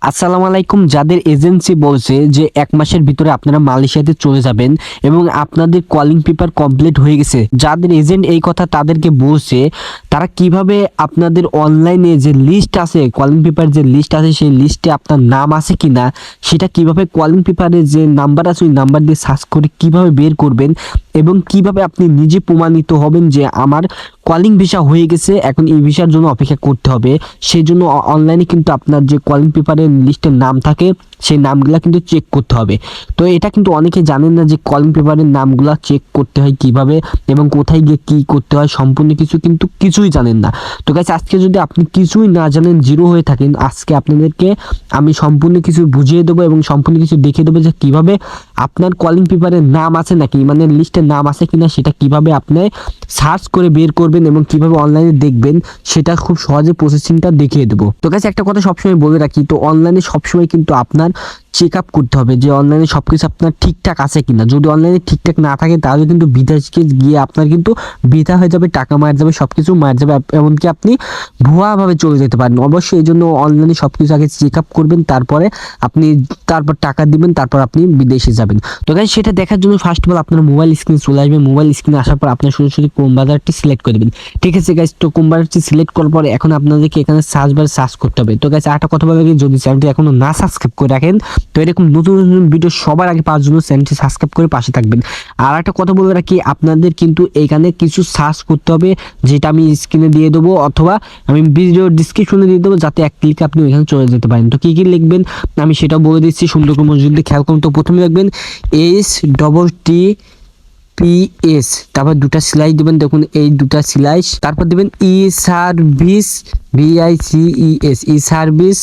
আসসালামু আলাইকুম। যাদের এজেন্সি বলছে যে 1 মাসের ভিতরে আপনারা মালয়েশিয়াতে চলে যাবেন এবং আপনাদের কলিং পেপার কমপ্লিট হয়ে গেছে, যাদের এজেন্ট এই কথা তাদেরকে বলছে, তারা কিভাবে আপনাদের অনলাইনে যে লিস্ট আছে, কলিং পেপার যে লিস্ট আছে, সেই লিস্টে আপনার নাম আছে কিনা সেটা কিভাবে কলিং পেপারে যে নাম্বার আছে ওই নাম্বার দিয়ে সার্চ করে কিভাবে বের করবেন এবং কিভাবে আপনি নিজে প্রমাণিত হবেন যে আমার কলিং ভিসা হয়ে গেছে, এখন এই ভিসার জন্য অপেক্ষা করতে হবে। সেই জন্য অনলাইনে কিন্তু আপনার যে কলিং পেপারের লিস্টের নাম থাকে সেই নামগুলা কিন্তু চেক করতে হবে। তো এটা কিন্তু অনেকে জানেন না যে কলিং পেপারের নামগুলা চেক করতে হয় কিভাবে এবং কোথায় গিয়ে কি করতে হয়, সম্পূর্ণ কিছু কিন্তু কিছুই জানেন না। তো গাইস, আজকে যদি আপনি কিছুই না জানেন, জিরো হয়ে থাকেন, আজকে আপনাদেরকে আমি সম্পূর্ণ কিছু বুঝিয়ে দেবো এবং সম্পূর্ণ কিছু দেখিয়ে দেবো যে কিভাবে আপনার কলিং পেপারের নাম আছে নাকি, মানে লিস্টের নাম আছে কিনা সেটা কিভাবে আপনি সার্চ করে বের করবেন এবং কিভাবে অনলাইনে দেখবেন, সেটা খুব সহজে প্রসেসিংটা দেখিয়ে দেবো। তো গাইস, একটা কথা সবসময় বলে রাখি, তো অনলাইনে সবসময় কিন্তু আপনার চেক আপ করতে হবে যে অনলাইনে সবকিছু আপনার ঠিকঠাক আছে কিনা। যদি অনলাইনে ঠিকঠাক না থাকে তাহলে কিন্তু বিদেশে গিয়ে আপনার কিন্তু বৃথা হয়ে যাবে, টাকা মার যাবে, সবকিছু মার যাবে, এমনকি আপনি ভুয়াভাবে চলে যেতে পারেন। অবশ্যই এই জন্য অনলাইনে সবকিছু আগে চেক আপ করবেন, তারপরে আপনি তারপর টাকা দিবেন, তারপর আপনি বিদেশে যাবেন। তো গাইস, সেটা দেখার জন্য ফার্স্ট অফ অল আপনার মোবাইল স্ক্রিনে চলে আসবে। মোবাইল স্ক্রিনে আসার পর আপনার সরাসরি ক্রোম ব্রাউজারটি সিলেক্ট করে দেবেন। ঠিক আছে গাইস, তো ক্রোম ব্রাউজারটি সিলেক্ট করার পরে এখন আপনাদেরকে এখানে সার্চ বারে সার্চ করতে হবে। তো গাইস, একটা কথা বলে রাখি, যদি চ্যানেলটি এখনো না সাবস্ক্রাইব করে রাখেন তো এরকম নতুন নতুন ভিডিও সবার আগে পাওয়ার জন্য চ্যানেলটি সাবস্ক্রাইব করে পাশে থাকবেন। আর একটা কথা বলে রাখি, আপনাদের কিন্তু এখানে কিছু সার্চ করতে হবে, যেটা আমি স্ক্রিনে দিয়ে দেবো অথবা আমি ভিডিও ডিসক্রিপশনে দিয়ে দেবো, যাতে এক ক্লিকে আপনি ওইখানে চলে যেতে পারেন। তো কী কী লিখবেন আমি সেটাও বলে দিচ্ছি, সুন্দর করে যদি খেয়াল করুন। তো প্রথমে লিখবেন HTTPS, তারপর দুটা সিলাই দিবেন, দেখুন এই দুটা সিলাই, তারপর দিবেন ই সার্ভিস VICES ই সার্ভিস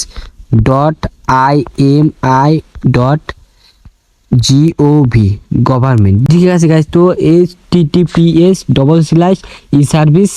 .IMI গভর্নমেন্ট। ঠিক আছে গাইস, তো HTTPS ই সার্ভিস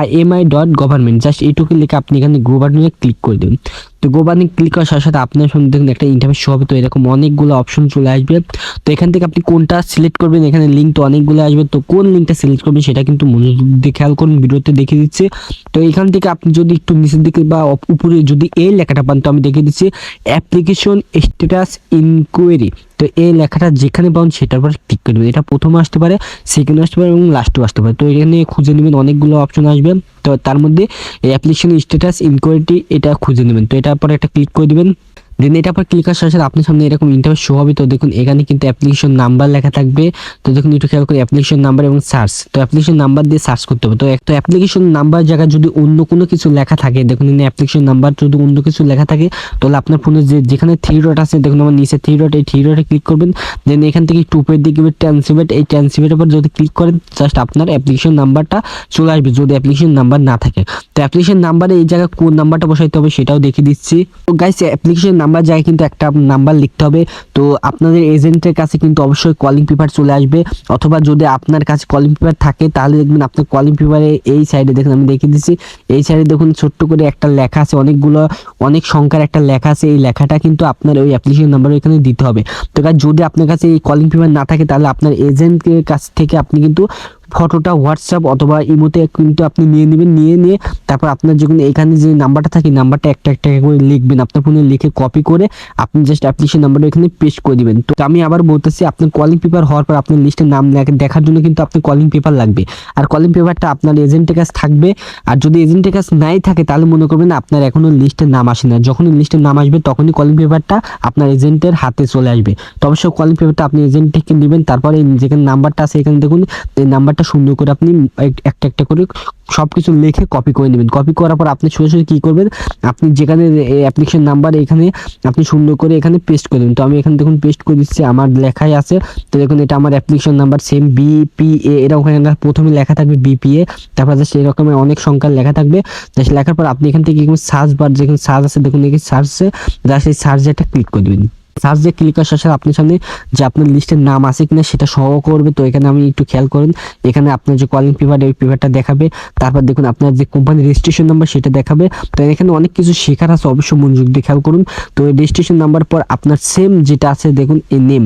.IMI গভর্নমেন্ট, জাস্ট এইটুকু লিখে আপনি এখানে গো বাটনে ক্লিক করে দেবেন। তো গো বাটনে ক্লিক করার সাথে সাথে আপনার সামনে দেখুন একটা ইন্টারফেস শো হবে। তো এরকম অনেকগুলো অপশন চলে আসবে। তো এখান থেকে আপনি কোনটা সিলেক্ট করবেন, এখানে লিঙ্ক তো অনেকগুলো আসবে, তো কোন লিঙ্কটা সিলেক্ট করবেন সেটা কিন্তু মনোযোগ দিয়ে খেয়াল করুন, ভিডিওতে দেখিয়ে দিচ্ছে। তো এখান থেকে আপনি যদি একটু নিচের দিকে বা উপরে যদি এই লেখাটা পান, তো আমি দেখিয়ে দিচ্ছি অ্যাপ্লিকেশন স্ট্যাটাস ইনকোয়ারি। তো এই লেখাটা যেখানে পাবেন সেটার পর ক্লিক করে দেবেন। এটা প্রথমে আসতে পারে, সেকেন্ড আসতে পারে এবং লাস্টেও আসতে পারে। তো এখানে খুঁজে নেবেন, অনেকগুলো অপশন আসবে। তো তার মধ্যে অ্যাপ্লিকেশন স্ট্যাটাস ইনকোয়ারি এটা খুঁজে নেবেন। তো এটার পরে একটা ক্লিক করে দিবেন। দেন এটার পর ক্লিক করার সাথে সাথে আপনার সামনে এরকম ইন্টারফেস শো হবে। তো দেখুন এখানে কিন্তু অ্যাপ্লিকেশন নাম্বার লেখা থাকবে। তো দেখুন একটু খেয়াল করে অ্যাপ্লিকেশন নাম্বার এবং সার্চ, তো অ্যাপ্লিকেশন নাম্বার দিয়ে সার্চ করতে হবে। তো একটা অ্যাপ্লিকেশন নাম্বার জায়গায় যদি অন্য কোনো কিছু লেখা থাকে, দেখুন এখানে অ্যাপ্লিকেশন নাম্বার যদি অন্য কিছু লেখা থাকে তাহলে আপনার ফোনে যেখানে থ্রি ডট আছে, দেখুন আমার নিচে থ্রি ডট, এই থ্রি ডটে ক্লিক করবেন। দেন এখান থেকে টুপের দিকে ট্রান্সলেট, এই ট্রান্সলেটের উপর যদি ক্লিক করেন জাস্ট আপনার অ্যাপ্লিকেশন নাম্বারটা চলে আসবে যদি অ্যাপ্লিকেশন নাম্বার না থাকে। তো অ্যাপ্লিকেশন নাম্বারে এই জায়গায় কোন নাম্বারটা বসাইতে হবে সেটাও দেখিয়ে দিচ্ছি। তো গাইস, অ্যাপ্লিকেশন নাম্বার জায়গায় কিন্তু একটা নাম্বার লিখতে হবে। তো আপনাদের এজেন্টের কাছে কিন্তু অবশ্যই কলিং পেপার চলে আসবে, অথবা যদি আপনার কাছে কলিং পেপার থাকে তাহলে দেখবেন আপনার কলিং পেপারে এই সাইডে দেখুন আমি দেখিয়ে দিচ্ছি, এই সাইডে দেখুন ছোট্ট করে একটা লেখা আছে, অনেক সংখ্যার একটা লেখা আছে, এই লেখাটা কিন্তু আপনার ওই অ্যাপ্লিকেশন নাম্বার এখানে দিতে হবে। তো গাইস, যদি আপনার কাছে এই কলিং পেপার না থাকে তাহলে আপনার এজেন্টের কাছ থেকে আপনি কিন্তু ফটোটা হোয়াটসঅ্যাপ অথবা ইমোতে কিন্তু আপনি নিয়ে নেবেন, নিয়ে তারপর আপনার যখন এখানে যে নাম্বারটা থাকে নাম্বারটা একটা একটা করে লিখবেন, আপনার ফোনে লিখে কপি করে আপনি জাস্ট অ্যাপ্লিকেশন নাম্বারটা এখানে পেস্ট করে দিবেন। তো আমি আবার বলতেছি, আপনার কলিং পেপার হওয়ার পর আপনার লিস্টের নাম দেখার জন্য কিন্তু আপনার কলিং পেপার লাগবে, আর কলিং পেপারটা আপনার এজেন্টের কাছে থাকবে। আর যদি এজেন্টের কাছে নাই থাকে তাহলে মনে করবেন আপনার এখনো লিস্টের নাম আসে না, যখনই লিস্টের নাম আসবে তখনই কলিং পেপারটা আপনার এজেন্টের হাতে চলে আসবে। তো অবশ্যই কলিং পেপারটা আপনি এজেন্ট থেকে নেবেন, তারপরে যেখানে নাম্বারটা আছে এখানে দেখুন এই নাম্বারটা সুন্দর করে আপনি একটা একটা করে সবকিছু লিখে কপি করে নেবেন। কপি করার পর আপনি সরাসরি কি করবেন, আপনি যেখানে অ্যাপ্লিকেশন নাম্বার এখানে আপনি সুন্দর করে এখানে পেস্ট করে দেবেন। তো আমি এখানে দেখুন পেস্ট করে দিচ্ছি, আমার লেখাই আছে। তো দেখুন এটা আমার অ্যাপ্লিকেশন নাম্বার সেম BPA, এটা ওখানে প্রথমে লেখা থাকবে BPA, তারপর জাস্ট এরকম অনেক সংখ্যার লেখা থাকবে। জাস্ট লেখার পর আপনি এখান থেকে সার্চ বার, যেখানে সার্চ আছে দেখুন এখানে সার্চে জাস্ট এই সার্চে একটা ক্লিক করে দেবেন। সার্চ দিয়ে ক্লিক করার সাথে আপনার সামনে যে আপনার লিস্টের নাম আছে কিনা সেটা শো করবে। তো এখানে আমি একটু খেয়াল করুন, এখানে আপনার যে কলিং পেপার ওই পেপারটা দেখাবে, তারপর দেখুন আপনার যে কোম্পানির রেজিস্ট্রেশন নাম্বার সেটা দেখাবে। তো এখানে অনেক কিছু শেখার আছে, অবশ্যই মনোযোগ দিয়ে খেয়াল করুন। তো এই রেজিস্ট্রেশন নাম্বার পর আপনার সেম যেটা আছে দেখুন এই নেম,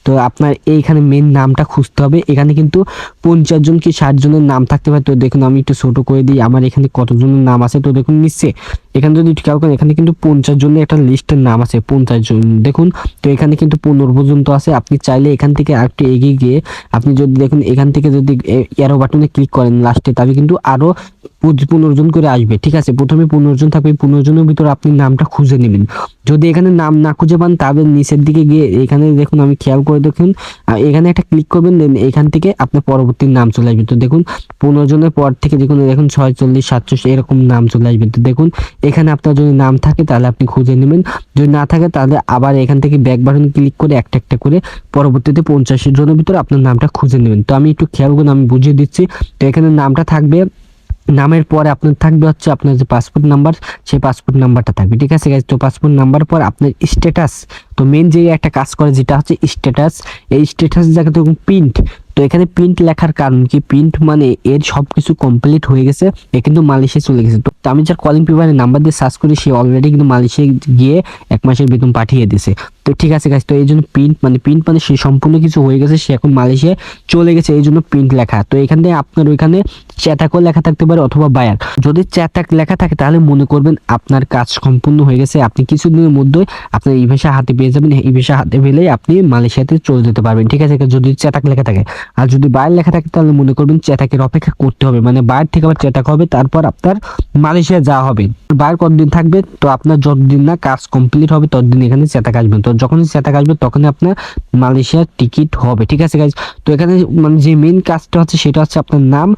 তো আপনার এইখানে মেন নামটা খুঁজতে হবে। এখানে কিন্তু 50 জন কি 60 জনের নাম থাকতে পারে। তো দেখুন আমি একটু ছোট করে দিই, আমার এখানে কতজনের নাম আছে। তো দেখুন নিচে এখানে যদি খেয়াল করেন এখানে কিন্তু 50 জনের একটা লিস্টের নাম আছে, 50 জন দেখুন। তো এখানে কিন্তু 15 পর্যন্ত আছে। আপনি চাইলে এখান থেকে আরেকটু এগিয়ে গিয়ে আপনি যদি দেখুন এখান থেকে যদি এরো বাটনে ক্লিক করেন লাস্টে, তবে কিন্তু আরো 15 জন করে আসবে। ঠিক আছে, প্রথমে 15 জন থাকবে, 15 জনের ভিতরে আপনি নামটা খুঁজে নেবেন। যদি এখানে নাম না খুঁজে পান তবে নিচের দিকে গিয়ে এখানে দেখুন আমি খেয়াল করে দেখুন এখানে একটা ক্লিক করবেন, দেন এখান থেকে আপনার পরবর্তী নাম চলে আসবে। তো দেখুন 15 জনের পর থেকে দেখুন 46 47 এরকম নাম চলে আসবে। তো দেখুন এখানে আপনার যদি নাম থাকে তাহলে আপনি খুঁজে নেবেন, যদি না থাকে তাহলে আবার এখান থেকে ব্যাক বাটন ক্লিক করে একটা একটা করে পরবর্তীতে 50 জনের ভিতরে আপনার নামটা খুঁজে নেবেন। তো আমি একটু খেয়াল করুন, আমি বুঝিয়ে দিচ্ছি। তো এখানে নামটা থাকবে, নামের পরে আপনার থাকবে হচ্ছে আপনার যে পাসপোর্ট নাম্বার, সেই পাসপোর্ট নাম্বারটা থাকবে। ঠিক আছে গাইজ, তো পাসপোর্ট নাম্বার পর আপনার স্ট্যাটাস। তো মেন যে একটা কাজ করে যেটা হচ্ছে স্ট্যাটাস, এই স্ট্যাটাস জায়গাতে দেখুন প্রিন্ট। তো এখানে প্রিন্ট লেখার কারণ কি, প্রিন্ট মানে এর সবকিছু কমপ্লিট হয়ে গেছে, এ কিন্তু মালয়েশিয়া চলে গেছে। তো আমি যার কলিং পেপারে নাম্বার দিয়ে সার্চ করি সে অলরেডি কিন্তু মালয়েশিয়া গিয়ে 1 মাসের বেতন পাঠিয়ে দিয়েছে। তো ঠিক আছে গাইজ, তো এই জন্য প্রিন্ট মানে সে সম্পূর্ণ কিছু হয়ে গেছে, সে এখন মালয়েশিয়ায় চলে গেছে, এই জন্য প্রিন্ট লেখা। তো এখান থেকে আপনার ওইখানে চেতাকও লেখা থাকতে পারে অথবা বায়ার। যদি চেতাক লেখা থাকে তাহলে মনে করবেন আপনার কাজ সম্পূর্ণ হয়ে গেছে, আপনি কিছুদিনের মধ্যে আপনার ই ভিসা হাতে পেয়ে যাবেন। এই ভিসা হাতে পেলেই আপনি মালয়েশিয়াতে চলে যেতে পারবেন। ঠিক আছে, যদি চেতাক লেখা থাকে। আর যদি বায়ার লেখা থাকে তাহলে মনে করবেন চেতাকের অপেক্ষা করতে হবে, মানে বায়ার থেকে আবার চেতাক হবে, তারপর আপনার মালয়েশিয়া যাওয়া হবে। বায়ার কতদিন থাকবে, তো আপনার যতদিন না কাজ কমপ্লিট হবে ততদিন এখানে চেতাক আসবেন। তো যখনই চেতাক আসবে তখনই আপনার মালয়েশিয়ার টিকিট হবে। ঠিক আছে গাইজ, তো এখানে মানে যে মেন কাজটা হচ্ছে সেটা হচ্ছে আপনার নাম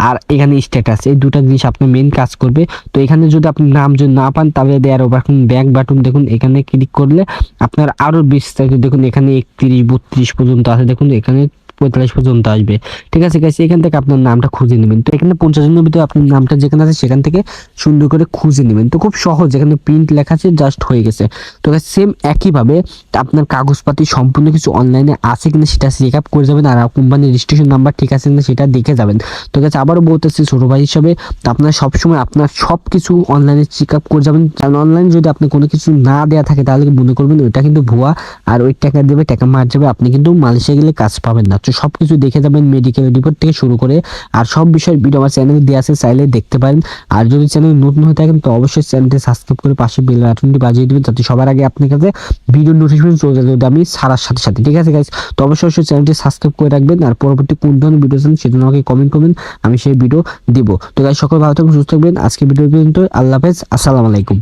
আর এখানে স্ট্যাটাস, এই দুটো জিনিস আপনার মেন কাজ করবে। তো এখানে যদি আপনি নাম যদি না পান তাহলে দেয়ার বাটন ব্যাক বাটন দেখুন এখানে ক্লিক করলে আপনার আরো বিস্তারিত দেখুন এখানে 31 32 পর্যন্ত আছে, দেখুন এখানে 45 পর্যন্ত আসবে। ঠিক আছে গাইস, এখান থেকে আপনার নামটা খুঁজে নেবেন। তো এখানে 50 জনের ভিতরে আপনার নামটা যেখানে আছে সেখান থেকে সুন্দর করে খুঁজে নেবেন। তো খুব সহজ, এখানে প্রিন্ট লেখা আছে, জাস্ট হয়ে গেছে। তো গাইস সেম একইভাবে আপনার কাগজপাতি সম্পূর্ণ কিছু অনলাইনে আছে কিনা সেটা চেক আপ করে যাবেন, আর কোম্পানির রেজিস্ট্রেশন নাম্বার ঠিক আছে কিনা সেটা দেখে যাবেন। তো গাইস আবারও বলতেছি ছোট ভাই হিসাবে, আপনার সবসময় আপনার সব কিছু অনলাইনে চেক আপ করে যাবেন, কারণ অনলাইন যদি আপনি কোনো কিছু না দেওয়া থাকে তাহলে মনে করবেন ওইটা কিন্তু ভুয়া, আর ওই টাকা দেবে, টাকা মার যাবে, আপনি কিন্তু মালয়েশিয়া গেলে কাজ পাবেন না। তো সবকিছু দেখে যাবেন, মেডিকেল রিপোর্ট থেকে শুরু করে আর সব বিষয়ের ভিডিও আমার চ্যানেলে দেওয়া আছে, চাইলে দেখতে পারেন। আর যদি চ্যানেল নতুন হয়ে থাকেন তো অবশ্যই চ্যানেলটি সাবস্ক্রাইব করে পাশে বেল বাটনটি বাজিয়ে দিবেন, যাতে সবার আগে আপনার কাছে ভিডিও নোটিফিকেশন চলে যায় যদি আমি ছাড়ার সাথে সাথে। ঠিক আছে গাইস, তো অবশ্যই চ্যানেলটি সাবস্ক্রাইব করে রাখবেন, আর পরবর্তী কোন ধরনের ভিডিও চান সেজন্য আমাকে কমেন্ট করবেন, আমি সেই ভিডিও দিব। তো গাইস সকল ভালো থাকবেন, সুস্থ থাকবেন। আজকে ভিডিও পর্যন্ত, আল্লাহ হাফেজ, আসসালামু আলাইকুম।